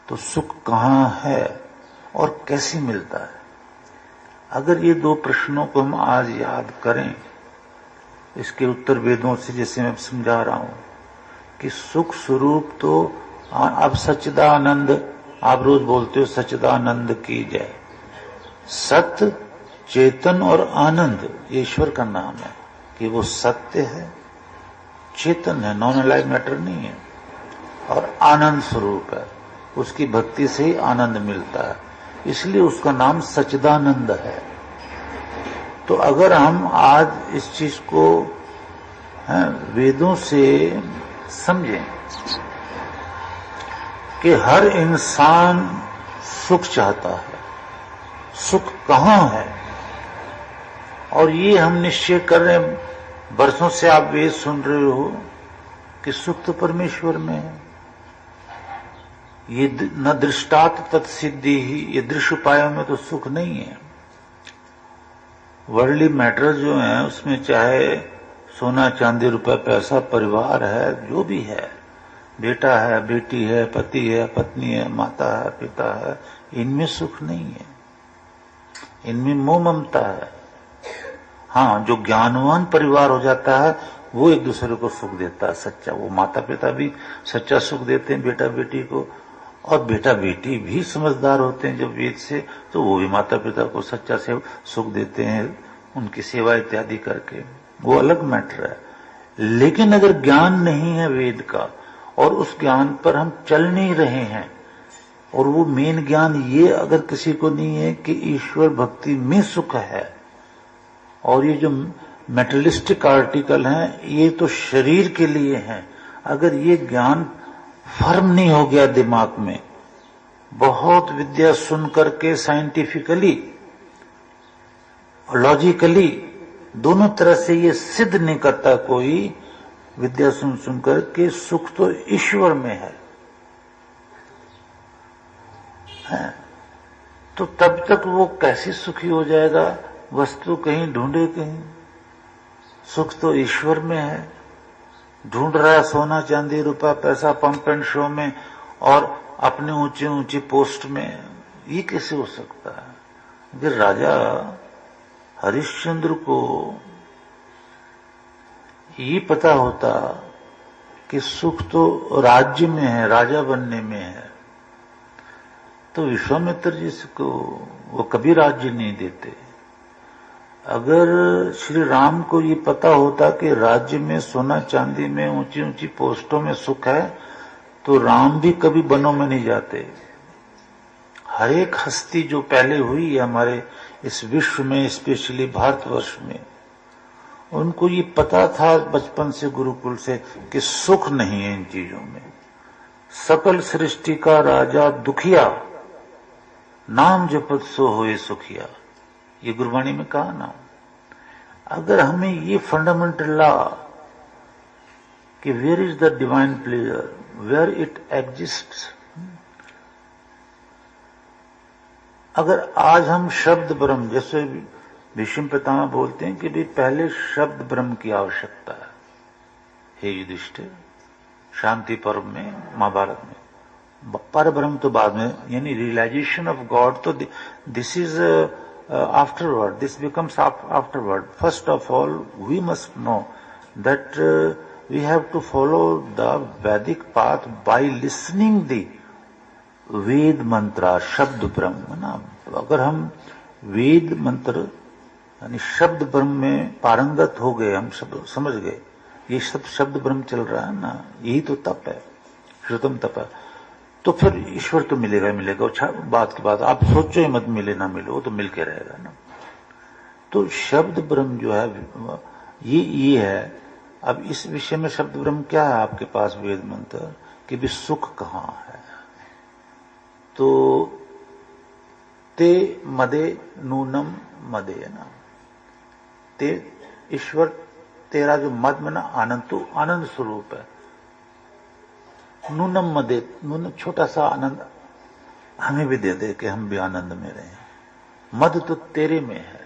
तो सुख कहाँ है और कैसे मिलता है? अगर ये दो प्रश्नों को हम आज याद करें, इसके उत्तर वेदों से जैसे मैं समझा रहा हूं कि सुख स्वरूप तो अब सच्चिदानंद, आप रोज बोलते हो सच्चिदानंद की जय। सत्य, चेतन और आनंद ये ईश्वर का नाम है कि वो सत्य है, चेतन है, नॉन अलाइव मैटर नहीं है, और आनंद स्वरूप है। उसकी भक्ति से ही आनंद मिलता है, इसलिए उसका नाम सच्चिदानंद है। तो अगर हम आज इस चीज को वेदों से समझें कि हर इंसान सुख चाहता है, सुख कहां है, और ये हम निश्चय कर रहे हैं, बरसों से आप वेद सुन रहे हो कि सुख तो परमेश्वर में है। ये न दृष्टात तत्सिद्धि ही, ये दृश्य उपायों में तो सुख नहीं है। वर्ल्डली मैटर जो है उसमें चाहे सोना चांदी रुपया पैसा परिवार है, जो भी है, बेटा है बेटी है पति है पत्नी है माता है पिता है, इनमें सुख नहीं है, इनमें मोह ममता है। हाँ, जो ज्ञानवान परिवार हो जाता है वो एक दूसरे को सुख देता है सच्चा, वो माता पिता भी सच्चा सुख देते हैं बेटा बेटी को, और बेटा बेटी भी समझदार होते हैं जब वेद से, तो वो भी माता पिता को सच्चा से सुख देते हैं उनकी सेवा इत्यादि करके, वो अलग मैटर है। लेकिन अगर ज्ञान नहीं है वेद का और उस ज्ञान पर हम चल नहीं रहे हैं, और वो मेन ज्ञान ये अगर किसी को नहीं है कि ईश्वर भक्ति में सुख है, और ये जो मेटलिस्टिक आर्टिकल हैं ये तो शरीर के लिए हैं, अगर ये ज्ञान फर्म नहीं हो गया दिमाग में, बहुत विद्या सुन करके साइंटिफिकली लॉजिकली दोनों तरह से ये सिद्ध नहीं करता कोई, विद्या सुन सुनकर के सुख तो ईश्वर में है, तो तब तक वो कैसे सुखी हो जाएगा? वस्तु कहीं ढूंढे कहीं, सुख तो ईश्वर में है। ढूंढ रहा है सोना चांदी रुपया पैसा पंप एंड शो में और अपने ऊंची ऊंची पोस्ट में, ये कैसे हो सकता है? अगर राजा हरिश्चंद्र को ये पता होता कि सुख तो राज्य में है, राजा बनने में है, तो विश्वामित्र जी को वो कभी राज्य नहीं देते। अगर श्री राम को ये पता होता कि राज्य में सोना चांदी में ऊंची ऊंची पोस्टों में सुख है, तो राम भी कभी वनों में नहीं जाते। हर एक हस्ती जो पहले हुई है हमारे इस विश्व में, स्पेशली भारतवर्ष में, उनको ये पता था बचपन से गुरुकुल से कि सुख नहीं है इन चीजों में। सकल सृष्टि का राजा दुखिया, नाम जपत सो होए सुखिया, ये गुरबाणी में कहा ना। अगर हमें ये फंडामेंटल लॉ कि where is the divine pleasure, where it exists, अगर आज हम शब्द ब्रह्म, जैसे भीष्म पितामह बोलते हैं कि भी पहले शब्द ब्रह्म की आवश्यकता है, हे युधिष्ठिर, शांति पर्व में महाभारत में, पर ब्रह्म तो बाद में, यानी रियलाइजेशन ऑफ गॉड तो this is afterward, this becomes afterward. First of all we must know that we have to follow the Vedic path by listening the Veda mantra, शब्द ब्रह्म ना। अगर हम वेद मंत्र यानी शब्द ब्रह्म में पारंगत हो गए, हम सब समझ गए ये सब शब्द ब्रह्म चल रहा है ना, यही तो तप है, श्रुतम तप है, तो फिर ईश्वर तो मिलेगा ही मिलेगा। अच्छा, बात की बात, आप सोचो ही मत मिले ना मिले, वो तो मिलके रहेगा ना। तो शब्द ब्रह्म जो है ये है। अब इस विषय में शब्द ब्रह्म क्या है आपके पास वेद मंत्र कि भी सुख कहां है? तो ते मदे नूनम मदे है ना, ते ईश्वर तेरा जो मद में ना आनंद, तो आनंद स्वरूप है। नूनम मदे, नूनम छोटा सा आनंद हमें भी दे दे कि हम भी आनंद में रहें। मद तो तेरे में है,